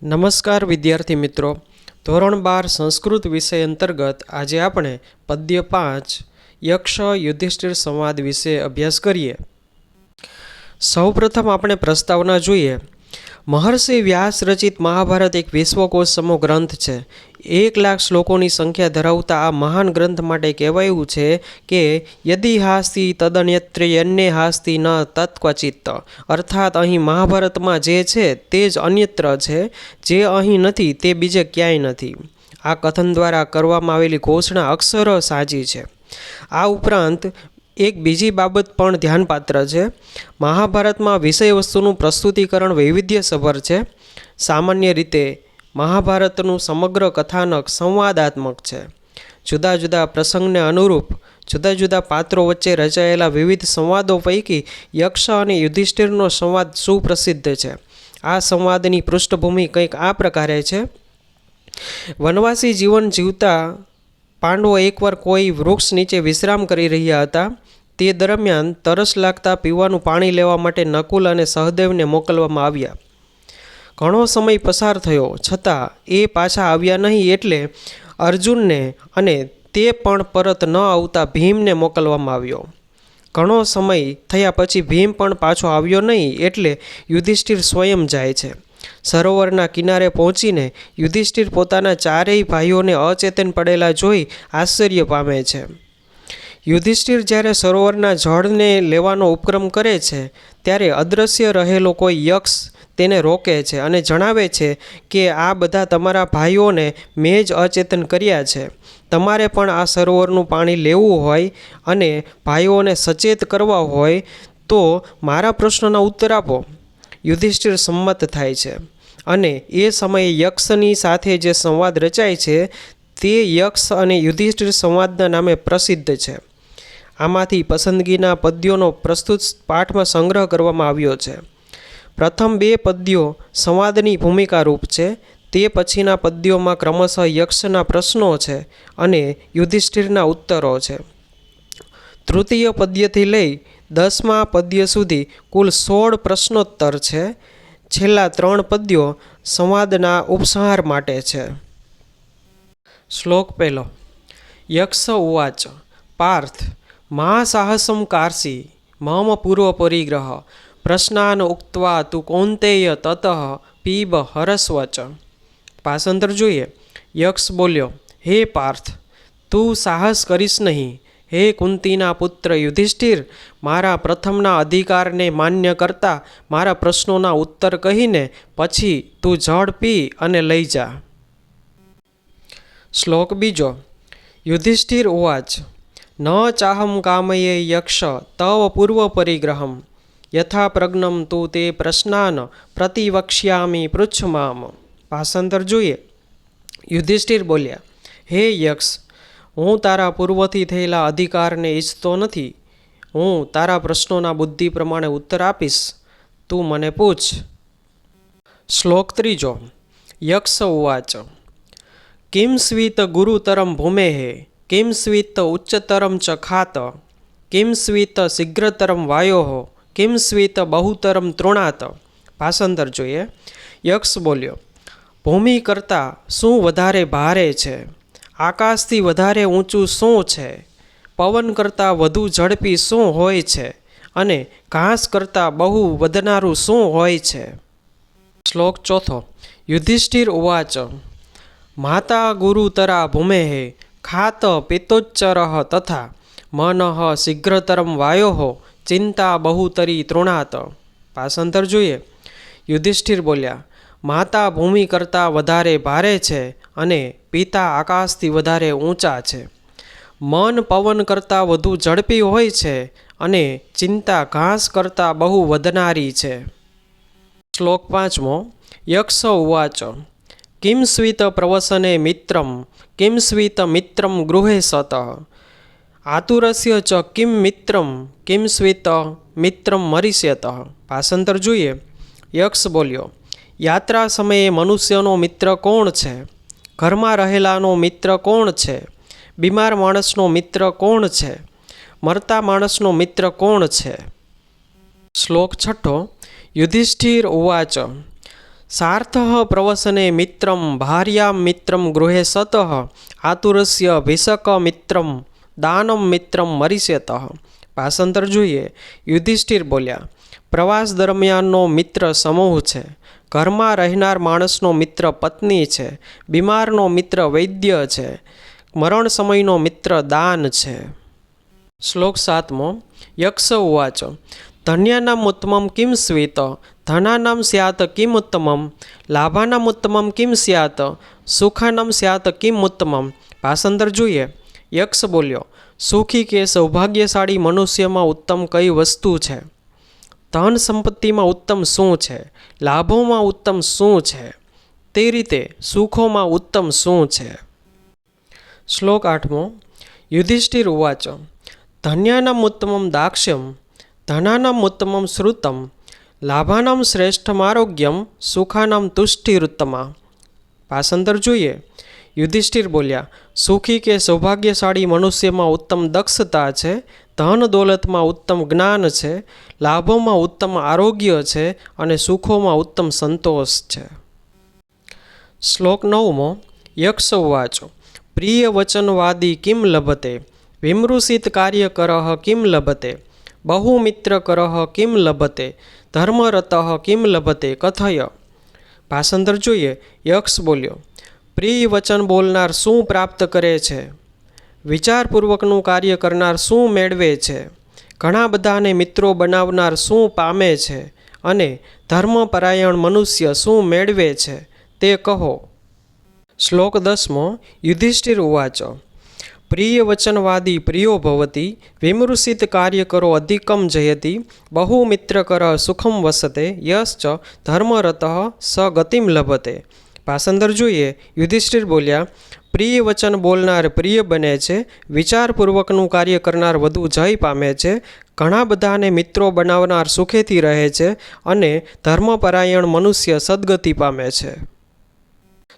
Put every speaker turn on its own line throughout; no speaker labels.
નમસ્કાર વિદ્યાર્થી મિત્રો, ધોરણ 12 સંસ્કૃત વિષય અંતર્ગત આજે આપણે પદ્ય 5 યક્ષ યુધિષ્ઠિર સંવાદ વિશે અભ્યાસ કરીએ। સૌપ્રથમ આપણે પ્રસ્તાવના જોઈએ। મહર્ષિ વ્યાસ રચિત મહાભારત એક વિશ્વકોશ સમો ગ્રંથ છે। 1,00,000 શ્લોકોની સંખ્યા ધરાવતા આ મહાન ગ્રંથ માટે કહેવાયું છે કે યદિ હાસ્તિ તદન્યત્રયન્યે હાસ્તિ ન તત્ક્વચિત, અર્થાત અહીં મહાભારતમાં જે છે તે જ અન્યત્ર છે, જે અહીં નથી તે બીજે ક્યાંય નથી। આ કથન દ્વારા કરવામાં આવેલી ઘોષણા અક્ષર સાચી છે। આ ઉપરાંત એક બીજી બાબત પણ ધ્યાનપાત્ર છે। મહાભારતમાં વિષય વસ્તુનું પ્રસ્તુતિકરણ વૈવિધ્યસભર છે। સામાન્ય રીતે મહાભારતનું સમગ્ર કથાનક સંવાદાત્મક છે। જુદા જુદા પ્રસંગને અનુરૂપ જુદા જુદા પાત્રો વચ્ચે રચાયેલા વિવિધ સંવાદો પૈકી યક્ષ અને યુધિષ્ઠિરનો સંવાદ સુપ્રસિદ્ધ છે। આ સંવાદની પૃષ્ઠભૂમિ કંઈક આ પ્રકારે છે। વનવાસી જીવન જીવતા પાંડવો એકવાર કોઈ વૃક્ષ નીચે વિશ્રામ કરી રહ્યા હતા। તે દરમિયાન તરસ લાગતા પીવાનું પાણી લેવા માટે નકુલ અને સહદેવને મોકલવામાં આવ્યા। ઘણો સમય પસાર થયો છતાં એ પાછા આવ્યા નહીં, એટલે અર્જુનને અને તે પણ પરત ન આવતા ભીમને મોકલવામાં આવ્યો। ઘણો સમય થયા પછી ભીમ પણ પાછો આવ્યો નહીં, એટલે યુધિષ્ઠિર સ્વયં જાય છે। સરોવરના કિનારે પહોંચીને યુધિષ્ઠિર પોતાના ચારેય ભાઈઓને અચેતન પડેલા જોઈ આશ્ચર્ય પામે છે। યુધિષ્ઠિર જ્યારે સરોવરના જળને લેવાનો ઉપક્રમ કરે છે ત્યારે અદૃશ્ય રહેલો કોઈ યક્ષ તેને રોકે છે અને જણાવે છે કે આ બધા તમારા ભાઈઓને મેં જ અચેતન કર્યા છે। તમારે પણ આ સરોવરનું પાણી લેવું હોય અને ભાઈઓને સચેત કરવા હોય તો મારા પ્રશ્નોના ઉત્તર આપો। યુધિષ્ઠિર સંમત થાય છે અને એ સમયે યક્ષની સાથે જે સંવાદ રચાય છે તે યક્ષ અને યુધિષ્ઠિર સંવાદના નામે પ્રસિદ્ધ છે। આમાંથી પસંદગીના પદ્યોનો પ્રસ્તુત પાઠમાં સંગ્રહ કરવામાં આવ્યો છે। પ્રથમ 2 પદ્યો સંવાદની ભૂમિકા રૂપ છે, તે પછીના પદ્યોમાં ક્રમશઃ યક્ષના પ્રશ્નો છે અને યુધિષ્ઠિરના ઉત્તરો છે। તૃતીય પદ્યથી લઈ 10મા પદ્ય સુધી કુલ 16 પ્રશ્નોત્તર છે। છેલ્લા 3 પદ્યો સંવાદના ઉપસંહાર માટે છે। શ્લોક 1 યક્ષ ઉવાચ પાર્થ મહાસાહસં કાર્ષી મમ પૂર્વ પરિગ્રહ પ્રશ્નાન ઉક્ત્વા તુ કૌંતેય તતઃ પીબ હરસ્વચ। ભાષાંતર જોઈએ। યક્ષ બોલ્યો, હે પાર્થ, તું સાહસ કરીશ નહીં। હે કુંતીના પુત્ર યુધિષ્ઠિર, મારા પ્રથમના અધિકારને માન્ય કરતા મારા પ્રશ્નોના ઉત્તર કહીને પછી તું જળ પી અને લઈ જા। શ્લોક 2 યુધિષ્ઠિર ઉવાચ ન ચાહમ કામયે યક્ષ તવ પૂર્વ પરિગ્રહમ યથા પ્રજ્ઞમ તું તે પ્રશ્નાન પ્રતિવક્ષ્યામિ પૃચ્છ મામ। ભાષાંતર જોઈએ। યુધિષ્ઠિર બોલ્યા, હે યક્ષ, હું તારા પૂર્વથી થયેલા અધિકારને ઈચ્છતો નથી। હું તારા પ્રશ્નોના બુદ્ધિ પ્રમાણે ઉત્તર આપીશ, તું મને પૂછ। શ્લોક 3 યક્ષ ઉવાચ કિમ સ્વીત ગુરુતરમ ભૂમેઃ કિમ સ્વીત ઉચ્ચતરમ ચ ખાત કિમ સ્વીત શીઘ્રતરમ વાયોઃ કિમ સ્વીત બહુતરમ તૃણાત। ભાષાંતર જોઈએ। યક્ષ બોલ્યો, ભૂમિ કરતાં શું વધારે ભારે છે? આકાશથી વધારે ઊંચું શું છે? પવન કરતાં વધુ ઝડપી શું હોય છે? અને ઘાસ કરતાં બહુ વધનારું શું હોય છે? શ્લોક 4 યુધિષ્ઠિર ઉવાચ માતા ગુરુતરા ભૂમેઃ ખાત પિતોચ્ચરઃ તથા મનઃ શીઘ્રતરમ વાયોઃ ચિંતા બહુતરી તૃણાત। ભાષાંતર જોઈએ। યુધિષ્ઠિર બોલ્યા, માતા ભૂમિ કરતાં વધારે ભારે છે અને પિતા આકાશથી વધારે ઊંચા છે। મન પવન કરતાં વધુ ઝડપી હોય છે અને ચિંતા ઘાસ કરતાં બહુ વધનારી છે। શ્લોક 5 યક્ષ ઉવાચ કિમ સ્વીત પ્રવસને મિત્રમ કિમ સ્વીત મિત્રમ ગૃહે સતઃ આતુરસ્ય ચ કિમ મિત્રમ કિમ સ્વીત મિત્રમ મરિષ્યતઃ। ભાષાંતર જોઈએ। યક્ષ બોલ્યો, યાત્રા સમયે મનુષ્યનો મિત્ર કોણ છે? ઘરમાં રહેલાનો મિત્ર કોણ છે? બીમાર માણસનો મિત્ર કોણ છે? મરતા માણસનો મિત્ર કોણ છે? શ્લોક 6 યુધિષ્ઠિર ઉવાચ સાર્થઃ પ્રવસને મિત્રમ ભાર્યામ મિત્રમ ગૃહે સતઃ આતુરસ્ય ભીષક મિત્રમ દાનમ મિત્રમ મરીષ્યતઃ. ભાષાંતર જોઈએ. યુધિષ્ઠિર બોલ્યા, પ્રવાસ દરમિયાનનો મિત્ર સમૂહ છે, ઘરમાં રહેનાર માણસનો મિત્ર પત્ની છે, બીમારનો મિત્ર વૈદ્ય છે, મરણ સમયનો મિત્ર દાન છે. શ્લોક 7મો. યક્ષ ઉવાચ ધન્યાનામ ઉત્તમમ Kim Swet ધનાનામ સ્યાત Kim ઉત્તમમ લાભાનામ ઉત્તમમ Kim સ્યાત સુખાનામ સ્યાત Kim ઉત્તમમ. ભાષાંતર જોઈએ. યક્ષ બોલ્યો, સુખી કે સૌભાગ્યશાળી મનુષ્યમાં ઉત્તમ કઈ વસ્તુ છે? ધન સંપત્તિમાં ઉત્તમ શું છે? લાભોમાં ઉત્તમ શું છે? તે રીતે સુખોમાં ઉત્તમ શું છે? શ્લોક 8મો. યુધિષ્ઠિર ઉવાચ ધન્યાનામ ઉત્તમમ દાક્ષ્યમ ધનાનામ ઉત્તમમ શ્રુતમ લાભાનામ શ્રેષ્ઠમ આરોગ્યમ સુખાનામ તુષ્ટિરુત્તમા. ભાષાંતર જોઈએ. યુધિષ્ઠિર બોલ્યા, સુખી કે સૌભાગ્યશાળી મનુષ્યમાં ઉત્તમ દક્ષતા છે, ધન દોલતમાં ઉત્તમ જ્ઞાન છે, લાભોમાં ઉત્તમ આરોગ્ય છે અને સુખોમાં ઉત્તમ સંતોષ છે. શ્લોક 9મો. યક્ષ ઉવાચ પ્રિય વચનવાદી કિમ લભતે વિમૃષિત કાર્યકરઃ કિમ લભતે બહુમિત્ર કરઃ કિમ લભતે ધર્મરતઃ કિમ લભતે કથય. ભાષાંતર જોઈએ. યક્ષ બોલ્યો, પ્રિય વચન બોલનાર શું પ્રાપ્ત કરે છે? વિચારપૂર્વકનું કાર્ય કરનાર શું મેળવે છે? ઘણા બધાને મિત્રો બનાવનાર શું પામે છે? અને ધર્મપરાયણ મનુષ્ય શું મેળવે છે તે કહો. શ્લોક 10મો. યુધિષ્ઠિર ઉવાચ પ્રિય વચનવાદી પ્રિયો ભવતી વિમૃષિત કાર્યકરો અધિકમ જયતિ બહુમિત્ર કર સુખમ વસતે યશ્ચ ધર્મરતઃ સ ગતિમ લભતે. ભાષાંતર જોઈએ. યુધિષ્ઠિર બોલ્યા, પ્રિય વચન બોલનાર પ્રિય બને છે, વિચારપૂર્વકનું કાર્ય કરનાર વધુ જય પામે છે, ઘણા બધાને મિત્રો બનાવનાર સુખેથી રહે છે અને ધર્મપરાયણ મનુષ્ય સદગતિ પામે છે.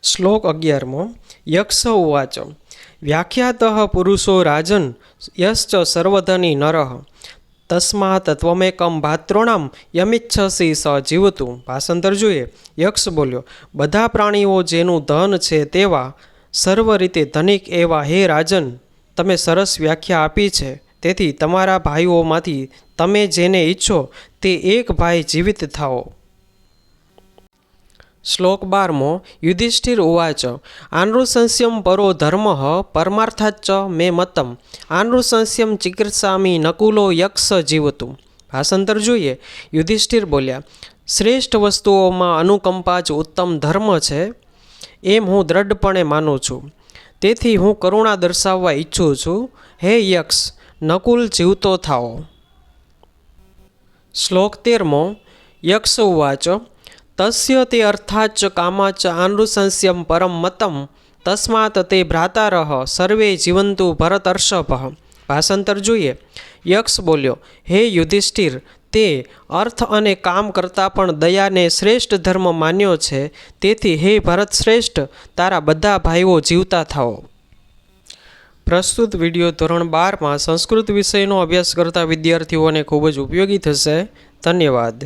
શ્લોક 11મો. યક્ષ ઉવાચ વ્યાખ્યાતઃ પુરુષો રાજન યશ્ચ સર્વધની નરઃ તસ્માત ત્વમેકમ ભાતૃણામ યમિચ્છસી સ જીવતું. ભાષાંતર જોઈએ. યક્ષ બોલ્યો, બધા પ્રાણીઓ જેનું ધન છે તેવા સર્વ રીતે ધનિક એવા હે રાજન, તમે સરસ વ્યાખ્યા આપી છે. તેથી તમારા ભાઈઓમાંથી તમે જેને ઈચ્છો તે એક ભાઈ જીવિત થાઓ. શ્લોક 12મો. યુધિષ્ઠિર ઉવાચ આનૃશંસ્યમ પરો ધર્મ પરમાર્થાચ્ચ મે મતમ આનૃશંસ્યમ ચિકિત્સામી નકુલો યક્ષ જીવતું. ભાષાંતર જોઈએ. યુધિષ્ઠિર બોલ્યા, શ્રેષ્ઠ વસ્તુઓમાં અનુકંપા જ ઉત્તમ ધર્મ છે એમ હું દ્રઢપણે માનું છું. તેથી હું કરુણા દર્શાવવા ઈચ્છું છું. હે યક્ષ, નકુલ જીવતો થાઓ. શ્લોક 13મો. યક્ષ ઉવાચ તસ્ય તે અર્થાચ કામાચ આનૃશંસ્યમ પરમ મતમ તસ્માત તે ભ્રાતારઃ સર્વે જીવંતુ ભરતર્ષભ. ભાષાંતર જોઈએ. યક્ષ બોલ્યો, હે યુધિષ્ઠિર, તે અર્થ અને કામ કરતાં પણ દયાને શ્રેષ્ઠ ધર્મ માન્યો છે. તેથી હે ભરત શ્રેષ્ઠ, તારા બધા ભાઈઓ જીવતા થાઓ. પ્રસ્તુત વિડીયો ધોરણ 12માં સંસ્કૃત વિષયનો અભ્યાસ કરતા વિદ્યાર્થીઓને ખૂબ જ ઉપયોગી થશે. ધન્યવાદ.